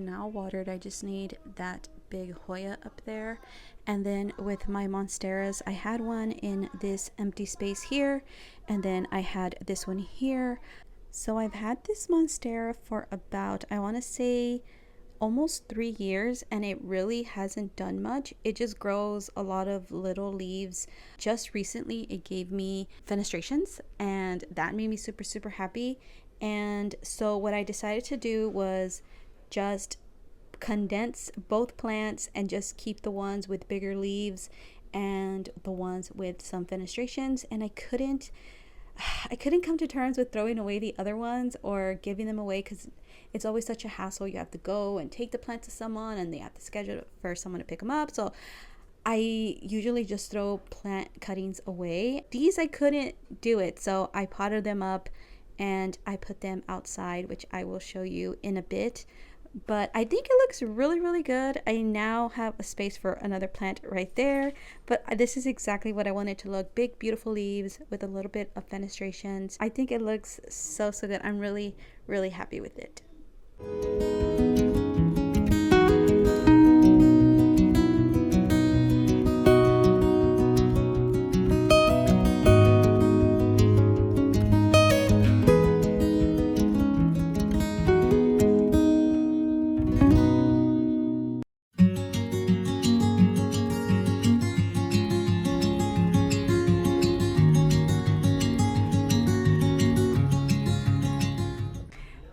now watered. I just need that big Hoya up there. And then with my monsteras, I had one in this empty space here, and then I had this one here. So I've had this monstera for about, I want to say, almost 3 years, and it really hasn't done much. It just grows a lot of little leaves. Just recently it gave me fenestrations, and that made me super happy. And so what I decided to do was just condense both plants and just keep the ones with bigger leaves and the ones with some fenestrations. And I couldn't come to terms with throwing away the other ones or giving them away, because it's always such a hassle. You have to go and take the plant to someone, and they have to schedule for someone to pick them up. So I usually just throw plant cuttings away. These I couldn't do it, so I potted them up and I put them outside, which I will show you in a bit. But I think it looks really good. I now have a space for another plant right there, but this is exactly what I wanted to look. Big beautiful leaves with a little bit of fenestrations. I think it looks so good. I'm really happy with it.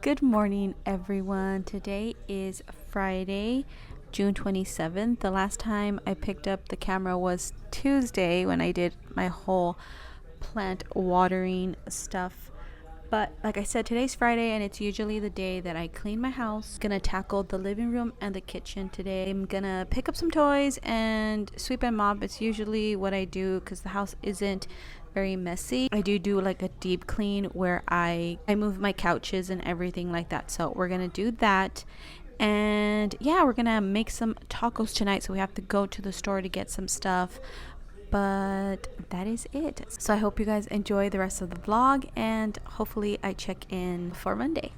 Good morning, everyone. Today is Friday, June 27th. The last time I picked up the camera was Tuesday when I did my whole plant watering stuff. But like I said, today's Friday, and it's usually the day that I clean my house. Gonna tackle the living room and the kitchen today. I'm gonna pick up some toys and sweep and mop. It's usually what I do because the house isn't very messy. I do like a deep clean where I move my couches and everything like that. So we're gonna do that. And yeah, we're gonna make some tacos tonight, so we have to go to the store to get some stuff. But that is it. So I hope you guys enjoy the rest of the vlog, and hopefully I check in for Monday.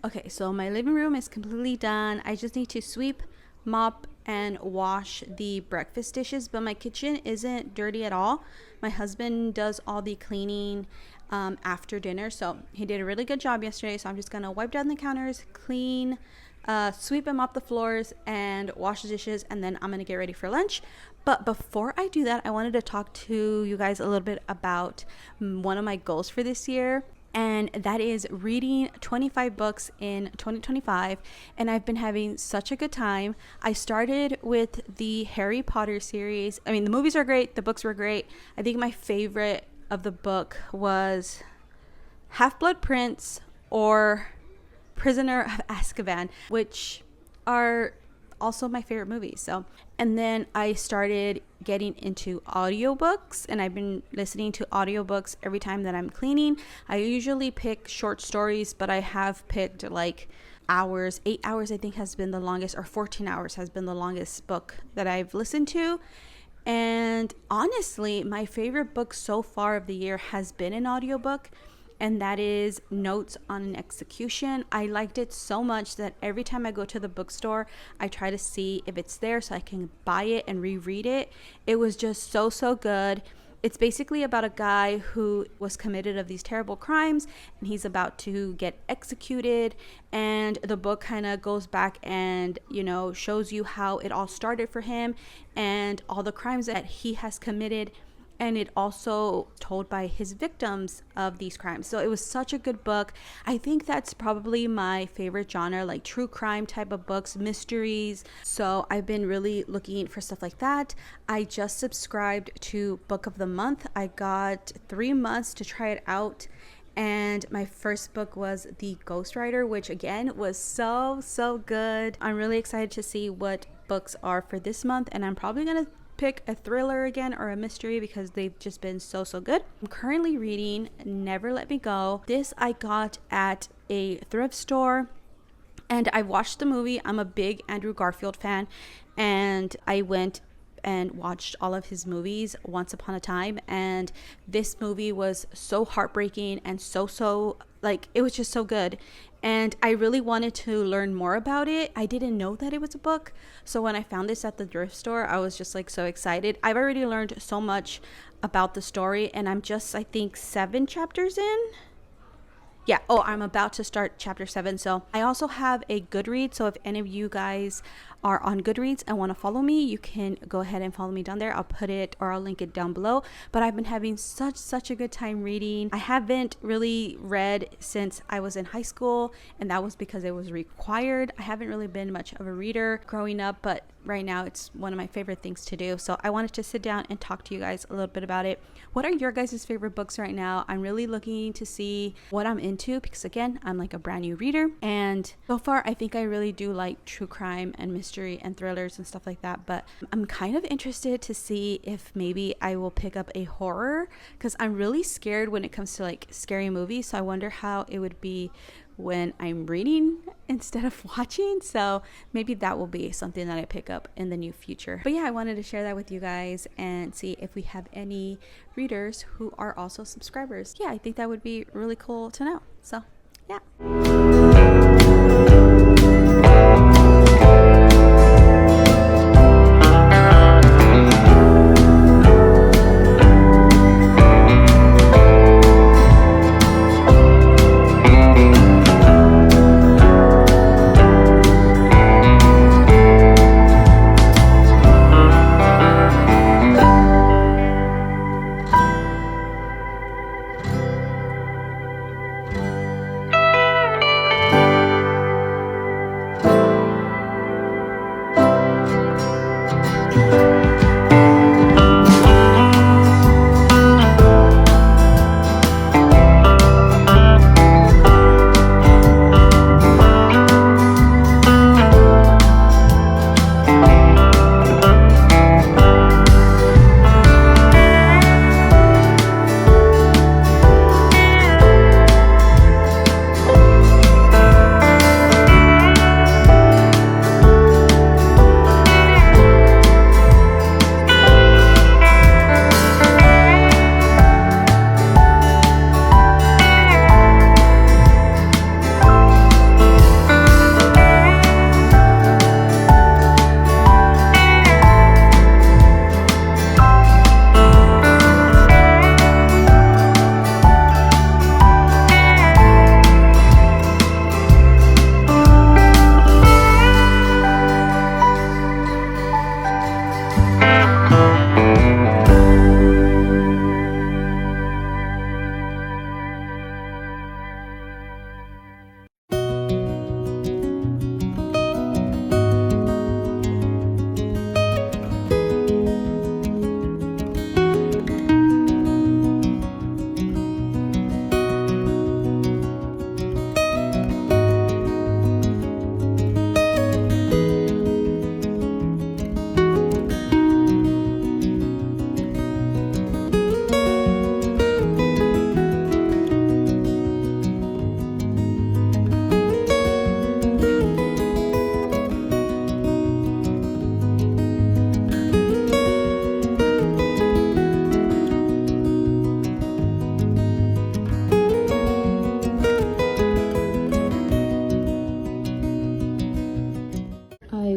Okay, so my living room is completely done. I just need to sweep, mop, and wash the breakfast dishes, but my kitchen isn't dirty at all. My husband does all the cleaning after dinner, so he did a really good job yesterday. So I'm just gonna wipe down the counters, clean, sweep and mop the floors, and wash the dishes, and then I'm gonna get ready for lunch. But before I do that, I wanted to talk to you guys a little bit about one of my goals for this year, and that is reading 25 books in 2025. And I've been having such a good time. I started with the Harry Potter series. I mean, the movies are great, the books were great. I think my favorite of the book was Half-Blood Prince or Prisoner of Azkaban, which are also my favorite movies. So, and then I started getting into audiobooks, and I've been listening to audiobooks every time that I'm cleaning. I usually pick short stories, but I have picked like hours. 8 hours I think has been the longest, or 14 hours has been the longest book that I've listened to. And honestly, my favorite book so far of the year has been an audiobook, and that is Notes on an Execution. I liked it so much that every time I go to the bookstore, I try to see if it's there so I can buy it and reread it. It was just so good. It's basically about a guy who was committed of these terrible crimes, and he's about to get executed. And the book kind of goes back and, shows you how it all started for him and all the crimes that he has committed. And it also told by his victims of these crimes. So it was such a good book. I think that's probably my favorite genre, like true crime type of books, mysteries. So I've been really looking for stuff like that. I just subscribed to Book of the Month. I got 3 months to try it out. And my first book was The Ghostwriter, which again was so good. I'm really excited to see what books are for this month. And I'm probably going to pick a thriller again or a mystery because they've just been so good. I'm currently reading Never Let Me Go. This I got at a thrift store, and I watched the movie. I'm a big Andrew Garfield fan, and I went and watched all of his movies once upon a time, and this movie was so heartbreaking and so like, it was just so good. And I really wanted to learn more about it. I didn't know that it was a book. So when I found this at the thrift store, I was just like so excited. I've already learned so much about the story, and I'm just, I think, 7 chapters in. Yeah. Oh, I'm about to start chapter 7. So I also have a Goodreads. So if any of you guys are on Goodreads and want to follow me, you can go ahead and follow me down there. I'll put it, or I'll link it down below. But I've been having such a good time reading. I haven't really read since I was in high school, and that was because it was required. I haven't really been much of a reader growing up, but right now it's one of my favorite things to do. So I wanted to sit down and talk to you guys a little bit about it. What are your guys' favorite books right now? I'm really looking to see what I'm into, because again, I'm like a brand new reader, and so far I think I really do like true crime and mystery and thrillers and stuff like that. But I'm kind of interested to see if maybe I will pick up a horror, because I'm really scared when it comes to like scary movies. So I wonder how it would be when I'm reading instead of watching. So maybe that will be something that I pick up in the near future. But yeah, I wanted to share that with you guys and see if we have any readers who are also subscribers. Yeah, I think that would be really cool to know. So yeah.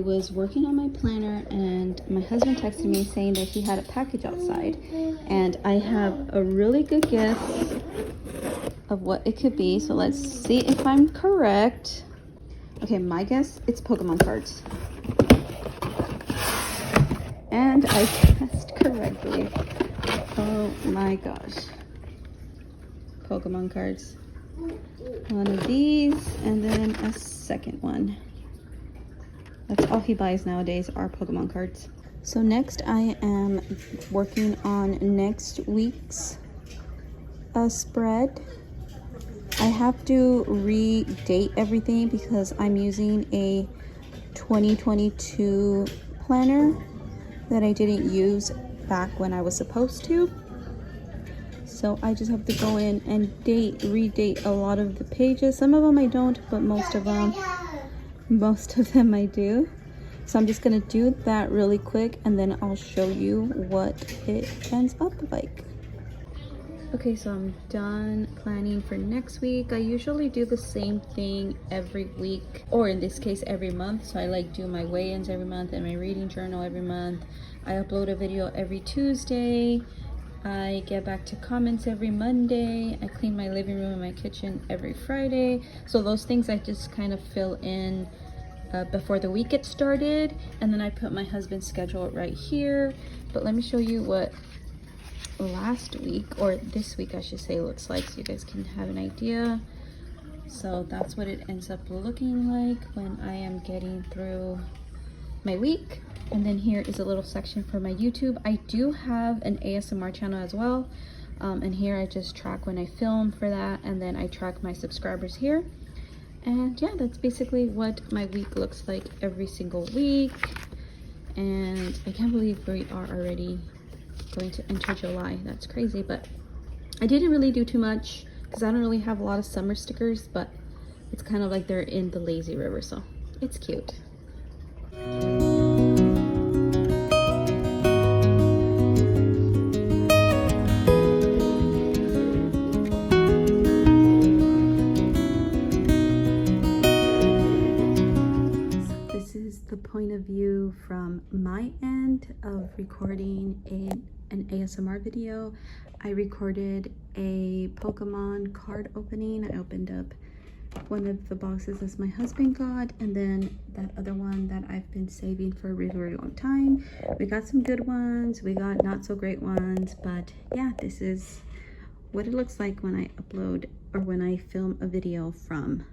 was working on my planner and my husband texted me saying that he had a package outside, and I have a really good guess of what it could be. So let's see if I'm correct. Okay, my guess, it's Pokemon cards. And I guessed correctly. Oh my gosh. Pokemon cards. One of these and then a second one. That's all he buys nowadays are Pokemon cards. So next I am working on next week's spread. I have to redate everything because I'm using a 2022 planner that I didn't use back when I was supposed to. So I just have to go in and redate a lot of the pages. Some of them I don't, but most of them I do. So I'm just gonna do that really quick and then I'll show you what it ends up like. Okay, so I'm done planning for next week. I usually do the same thing every week, or in this case every month. So I like do my weigh-ins every month and my reading journal every month. I upload a video every Tuesday. I get back to comments every Monday. I clean my living room and my kitchen every Friday. So those things I just kind of fill in before the week gets started. And then I put my husband's schedule right here. But let me show you what last week, or this week I should say, looks like, so you guys can have an idea. So that's what it ends up looking like when I am getting through my week. And then here is a little section for my YouTube. I do have an ASMR channel as well, and here I just track when I film for that, and then I track my subscribers here. And yeah, that's basically what my week looks like every single week. And I can't believe we are already going to enter July. That's crazy. But I didn't really do too much because I don't really have a lot of summer stickers, but it's kind of like they're in the lazy river, so it's cute. The point of view from my end of recording an ASMR video. I recorded a Pokemon card opening. I opened up one of the boxes as my husband got, and then that other one that I've been saving for a really, really long time. We got some good ones, we got not so great ones, but yeah, this is what it looks like when I upload or when I film a video from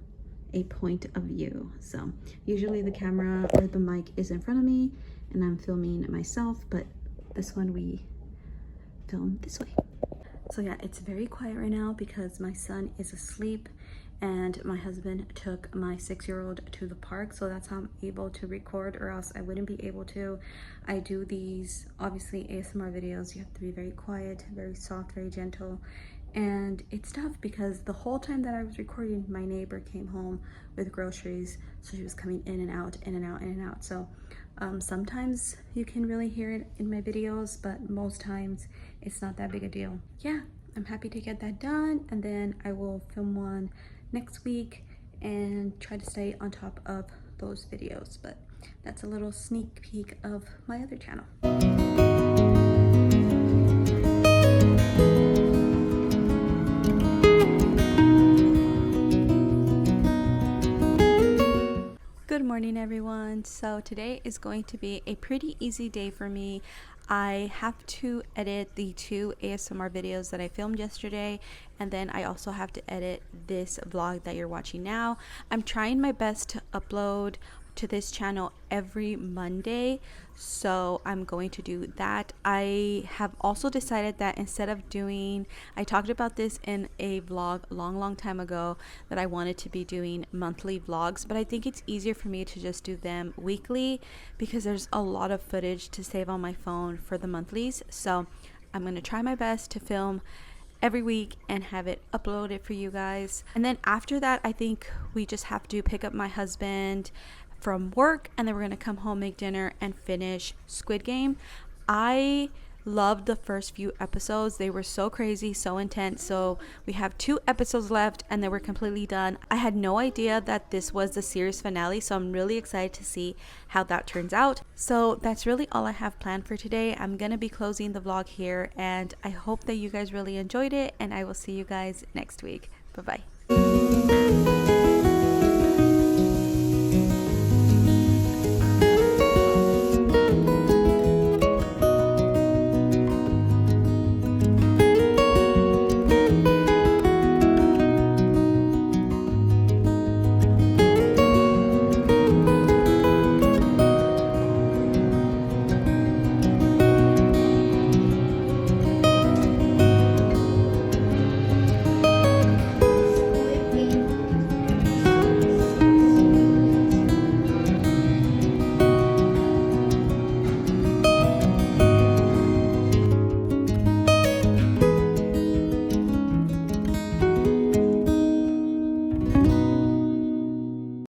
a point of view. So usually the camera or the mic is in front of me and I'm filming myself, but this one we film this way. So yeah, it's very quiet right now because my son is asleep and my husband took my 6-year-old to the park, so that's how I'm able to record, or else I wouldn't be able to. I do these obviously ASMR videos. You have to be very quiet, very soft, very gentle. And it's tough because the whole time that I was recording, my neighbor came home with groceries, so she was coming in and out, in and out, in and out. So sometimes you can really hear it in my videos, but most times it's not that big a deal. Yeah, I'm happy to get that done, and then I will film one next week and try to stay on top of those videos. But that's a little sneak peek of my other channel. Good morning, everyone. So today is going to be a pretty easy day for me. I have to edit the 2 ASMR videos that I filmed yesterday, and then I also have to edit this vlog that you're watching now. I'm trying my best to upload to this channel every Monday, so I'm going to do that. I have also decided that instead of doing, I talked about this in a vlog a long time ago, that I wanted to be doing monthly vlogs, but I think it's easier for me to just do them weekly because there's a lot of footage to save on my phone for the monthlies. So I'm going to try my best to film every week and have it uploaded for you guys. And then after that, I think we just have to pick up my husband from work, and then we're gonna come home, make dinner, and finish Squid Game. I Loved the first few episodes. They were so crazy, so intense. So we have 2 episodes left and then we're completely done. I had no idea that this was the series finale, so I'm really excited to see how that turns out. So that's really all I have planned for today. I'm gonna be closing the vlog here, and I hope that you guys really enjoyed it, and I will see you guys next week. Bye bye.